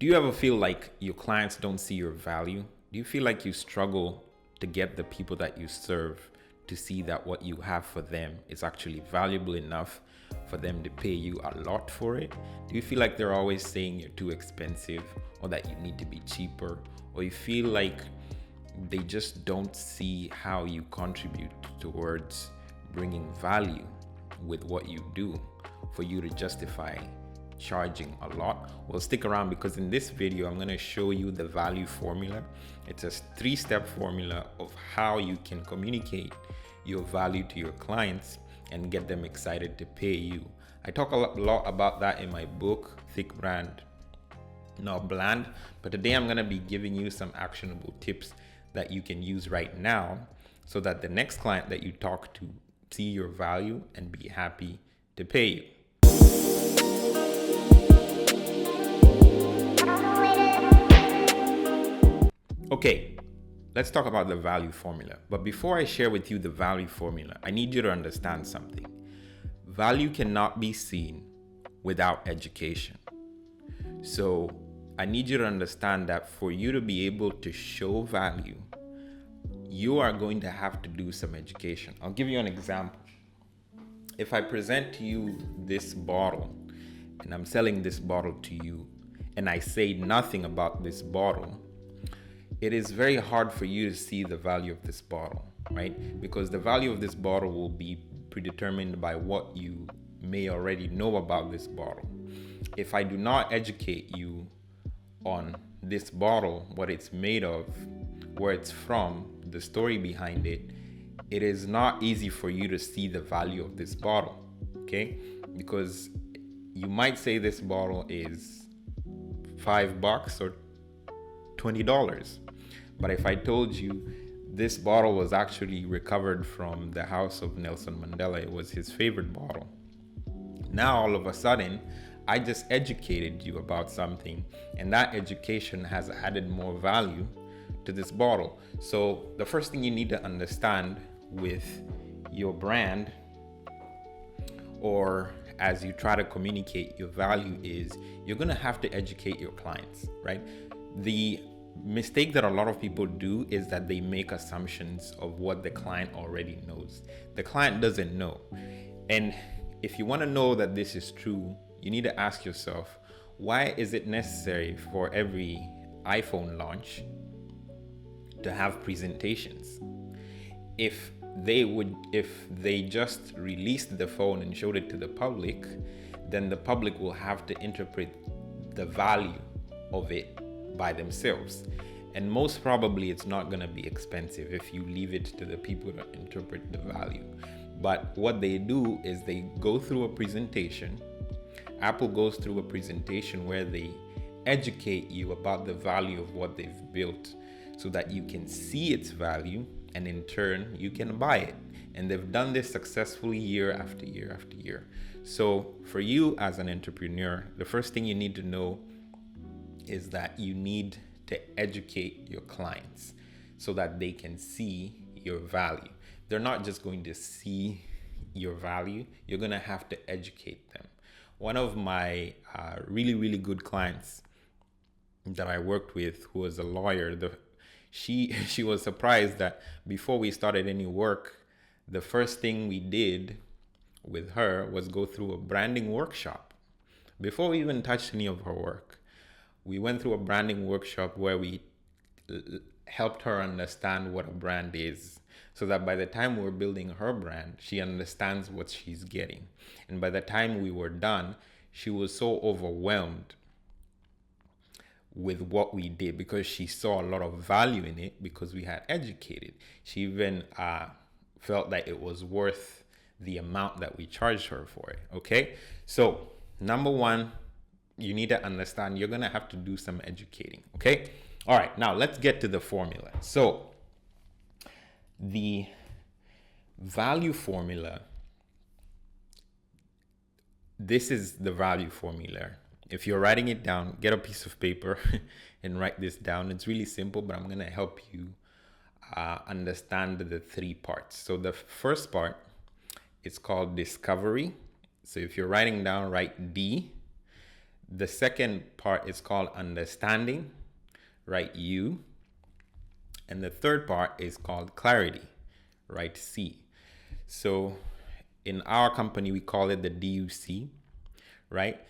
Do you ever feel like your clients don't see your value? Do you feel like you struggle to get the people that you serve to see that what you have for them is actually valuable enough for them to pay you a lot for it? Do you feel like they're always saying you're too expensive or that you need to be cheaper? Or you feel like they just don't see how you contribute towards bringing value with what you do for you to justify charging a lot? Well, stick around, because in this video I'm going to show you the value formula. It's a 3-step formula of how you can communicate your value to your clients and get them excited to pay you. I talk a lot about that in my book, Thick Brand Not Bland, but today I'm going to be giving you some actionable tips that you can use right now so that the next client that you talk to see your value and be happy to pay you. Okay, let's talk about the value formula. But before I share with you the value formula, I need you to understand something. Value cannot be seen without education. So I need you to understand that for you to be able to show value, you are going to have to do some education. I'll give you an example. If I present to you this bottle and I'm selling this bottle to you and I say nothing about this bottle, it is very hard for you to see the value of this bottle, right? Because the value of this bottle will be predetermined by what you may already know about this bottle. If I do not educate you on this bottle, what it's made of, where it's from, the story behind it, it is not easy for you to see the value of this bottle, okay? Because you might say this bottle is $5 or $20. But if I told you this bottle was actually recovered from the house of Nelson Mandela, it was his favorite bottle. Now, all of a sudden, I just educated you about something, and that education has added more value to this bottle. So the first thing you need to understand with your brand, or as you try to communicate your value, is you're going to have to educate your clients, right? The mistake that a lot of people do is that they make assumptions of what the client already knows. The client doesn't know. And if you want to know that this is true, you need to ask yourself, why is it necessary for every iPhone launch to have presentations? If they just released the phone and showed it to the public, then the public will have to interpret the value of it by themselves. And most probably it's not going to be expensive if you leave it to the people to interpret the value. But what they do is they go through a presentation. Apple goes through a presentation where they educate you about the value of what they've built so that you can see its value, and in turn you can buy it. And they've done this successfully year after year after year. So for you as an entrepreneur, the first thing you need to know is that you need to educate your clients so that they can see your value. They're not just going to see your value, you're going to have to educate them. One of my really, really good clients that I worked with, who was a lawyer, she was surprised that before we started any work, the first thing we did with her was go through a branding workshop. Before we even touched any of her work, we went through a branding workshop where we helped her understand what a brand is, so that by the time we're building her brand, she understands what she's getting. And by the time we were done, she was so overwhelmed with what we did because she saw a lot of value in it because we had educated. She even felt that it was worth the amount that we charged her for it, okay? So, number one, you need to understand you're going to have to do some educating, okay? All right, now let's get to the formula. So the value formula, this is the value formula. If you're writing it down, get a piece of paper and write this down. It's really simple, but I'm going to help you understand the 3 parts. So the first part is called discovery. So if you're writing down, write D. The second part is called understanding, right? U. And the third part is called clarity, right? C. So in our company, we call it the DUC, right?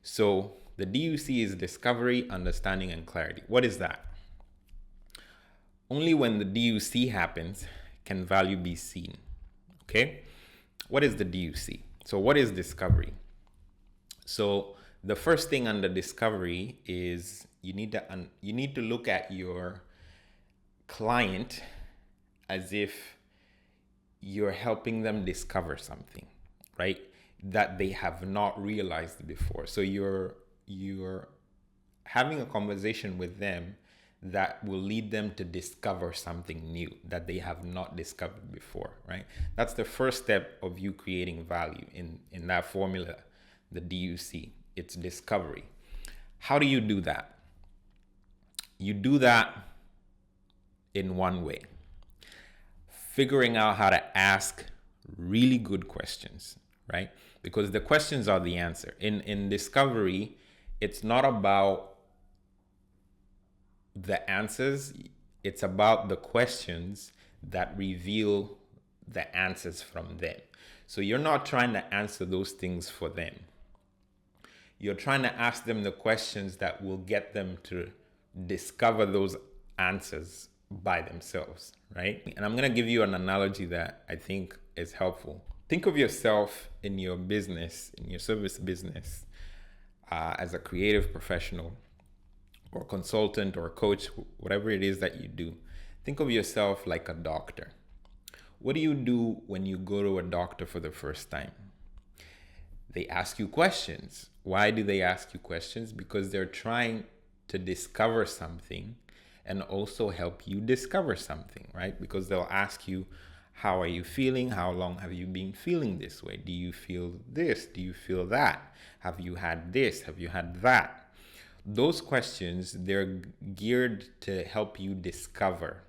So the DUC is discovery, understanding, and clarity. What is that? Only when the DUC happens can value be seen, okay? What is the DUC? So what is discovery? So the first thing under discovery is you need to look at your client as if you're helping them discover something, right? That they have not realized before. So you're having a conversation with them that will lead them to discover something new that they have not discovered before, right? That's the first step of you creating value in that formula, the DUC. It's discovery. How do you do that? You do that in one way: figuring out how to ask really good questions, right? Because the questions are the answer. In discovery, it's not about the answers, it's about the questions that reveal the answers from them. So you're not trying to answer those things for them. You're trying to ask them the questions that will get them to discover those answers by themselves, right? And I'm going to give you an analogy that I think is helpful. Think of yourself in your business, in your service business, as a creative professional or consultant or coach, whatever it is that you do. Think of yourself like a doctor. What do you do when you go to a doctor for the first time? They ask you questions. Why do they ask you questions? Because they're trying to discover something and also help you discover something, right? Because they'll ask you, how are you feeling? How long have you been feeling this way? Do you feel this? Do you feel that? Have you had this? Have you had that? Those questions, they're geared to help you discover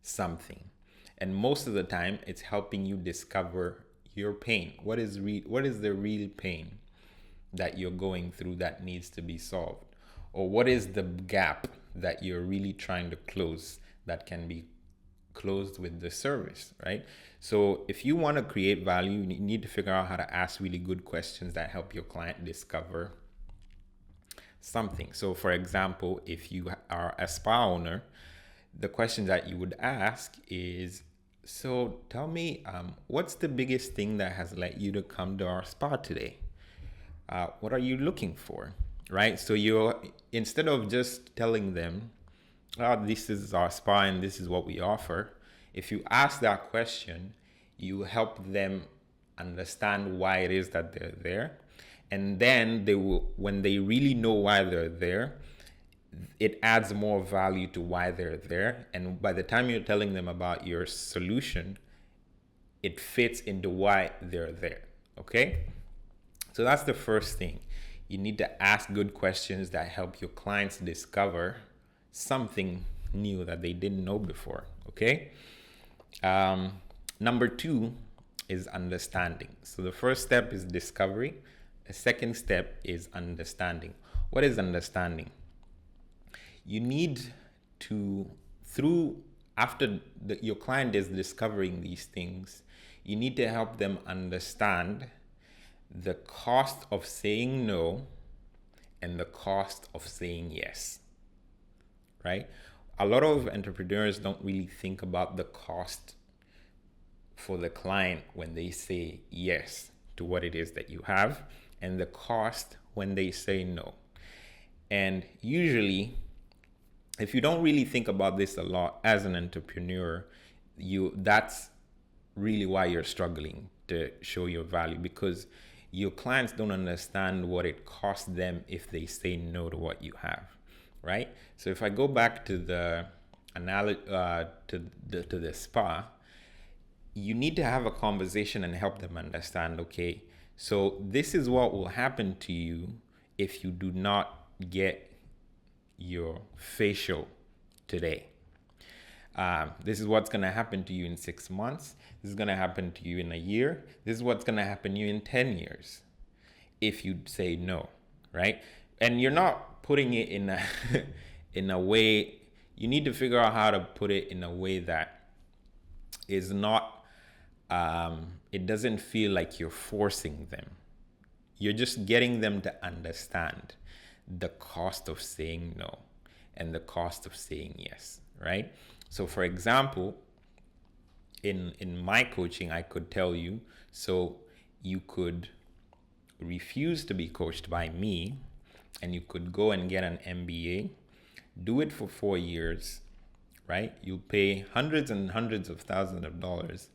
something. And most of the time, it's helping you discover your pain. What is the real pain that you're going through that needs to be solved? Or what is the gap that you're really trying to close that can be closed with the service, right? So if you want to create value, you need to figure out how to ask really good questions that help your client discover something. So for example, if you are a spa owner, the question that you would ask is, so tell me, what's the biggest thing that has led you to come to our spa today? What are you looking for, right? So you're, instead of just telling them, this is our spa and this is what we offer, if you ask that question, you help them understand why it is that they're there. And then they will, when they really know why they're there, it adds more value to why they're there. And by the time you're telling them about your solution, it fits into why they're there. Okay? So that's the first thing. You need to ask good questions that help your clients discover something new that they didn't know before. Okay? Number two is understanding. So the first step is discovery. The second step is understanding. What is understanding? You need to, after your client is discovering these things, you need to help them understand the cost of saying no and the cost of saying yes, right? A lot of entrepreneurs don't really think about the cost for the client when they say yes to what it is that you have, and the cost when they say no. And usually, if you don't really think about this a lot as an entrepreneur, that's really why you're struggling to show your value, because your clients don't understand what it costs them if they say no to what you have, right? So if I go back to the to the spa, you need to have a conversation and help them understand, okay, so this is what will happen to you if you do not get your facial today. This is what's going to happen to you in 6 months. This is going to happen to you in a year. This is what's going to happen to you in 10 years if you say no, right? And you're not putting it in a in a way. You need to figure out how to put it in a way that is not it doesn't feel like you're forcing them. You're just getting them to understand the cost of saying no and the cost of saying yes, right? So for example, in my coaching, I could tell you, so you could refuse to be coached by me and you could go and get an MBA, do it for 4 years, right? You'll pay hundreds and hundreds of thousands of dollars,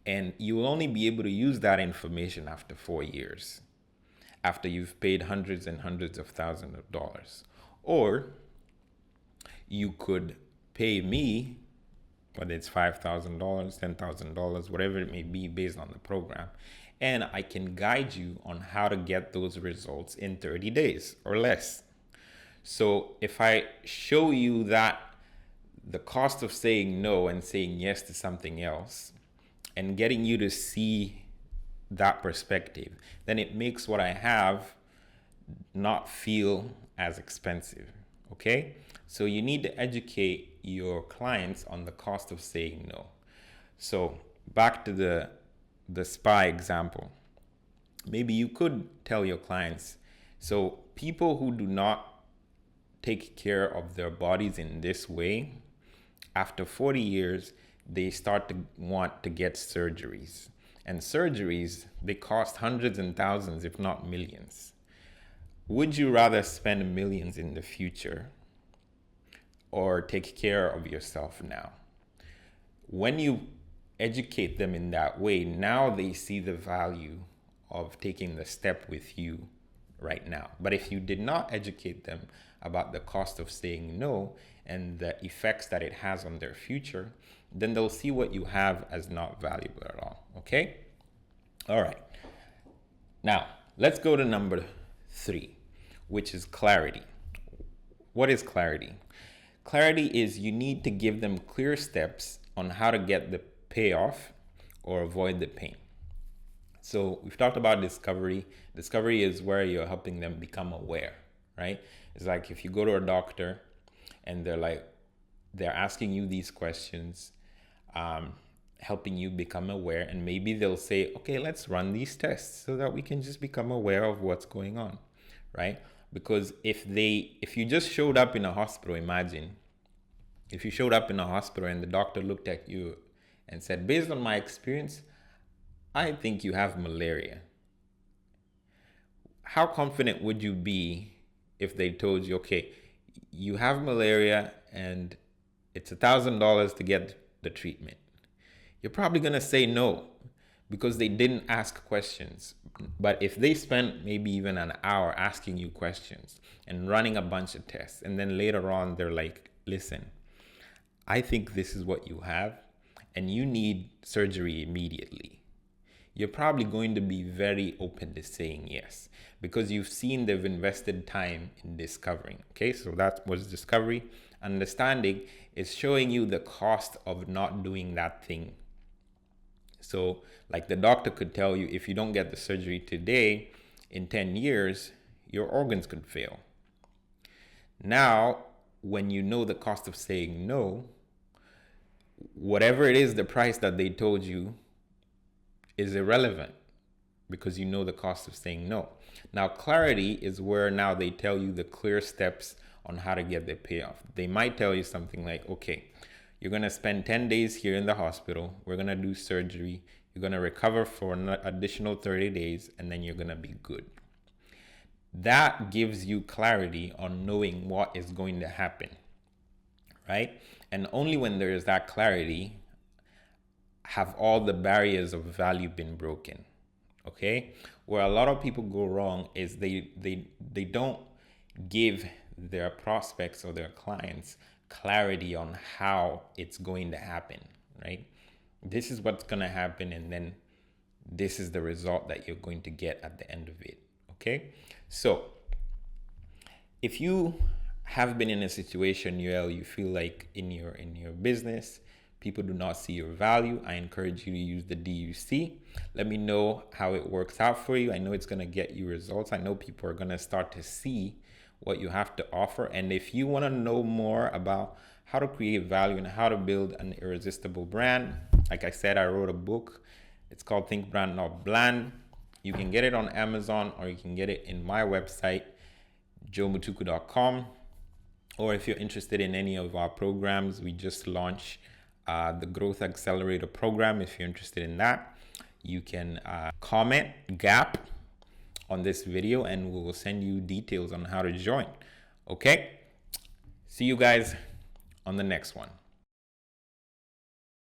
and you will only be able to use that information after 4 years, after you've paid hundreds and hundreds of thousands of dollars. Or you could pay me, whether it's $5,000, $10,000, whatever it may be based on the program, and I can guide you on how to get those results in 30 days or less. So if I show you that the cost of saying no and saying yes to something else and getting you to see that perspective, then it makes what I have not feel as expensive. Okay? So you need to educate your clients on the cost of saying no. So back to the spa example. Maybe you could tell your clients, so people who do not take care of their bodies in this way, after 40 years, they start to want to get surgeries. And surgeries, they cost hundreds and thousands, if not millions. Would you rather spend millions in the future or take care of yourself now? When you educate them in that way, now they see the value of taking the step with you right now. But if you did not educate them about the cost of saying no and the effects that it has on their future, then they'll see what you have as not valuable at all. Okay? All right. Now, let's go to number 3, which is clarity. What is clarity? Clarity is you need to give them clear steps on how to get the payoff or avoid the pain. So we've talked about discovery. Discovery is where you're helping them become aware, right? It's like if you go to a doctor and they're asking you these questions, helping you become aware, and maybe they'll say, okay, let's run these tests so that we can just become aware of what's going on, right? Because if you just showed up in a hospital, imagine if you showed up in a hospital and the doctor looked at you and said, based on my experience, I think you have malaria. How confident would you be if they told you, okay, you have malaria and it's $1,000 to get the treatment? You're probably going to say no because they didn't ask questions. But if they spent maybe even an hour asking you questions and running a bunch of tests, and then later on they're like, listen, I think this is what you have and you need surgery immediately, you're probably going to be very open to saying yes because you've seen they've invested time in discovering. Okay, so that was discovery. Understanding is showing you the cost of not doing that thing. So like the doctor could tell you, if you don't get the surgery today, in 10 years, your organs could fail. Now, when you know the cost of saying no, whatever it is, the price that they told you is irrelevant because you know the cost of saying no. Now, clarity is where now they tell you the clear steps on how to get the payoff. They might tell you something like, okay, you're going to spend 10 days here in the hospital. We're going to do surgery. You're going to recover for an additional 30 days, and then you're going to be good. That gives you clarity on knowing what is going to happen, right? And only when there is that clarity have all the barriers of value been broken. Okay, where a lot of people go wrong is they don't give their prospects or their clients clarity on how it's going to happen, right? This is what's going to happen, and then this is the result that you're going to get at the end of it. Okay, so if you have been in a situation, you feel like in your business, people do not see your value, I encourage you to use the DUC. Let me know how it works out for you. I know it's going to get you results. I know people are going to start to see what you have to offer. And if you want to know more about how to create value and how to build an irresistible brand, like I said, I wrote a book. It's called Think Brand Not Bland. You can get it on Amazon, or you can get it in my website, joemutuku.com. Or if you're interested in any of our programs, we just launched the Growth Accelerator program. If you're interested in that, you can comment GAP on this video and we will send you details on how to join. Okay? See you guys on the next one.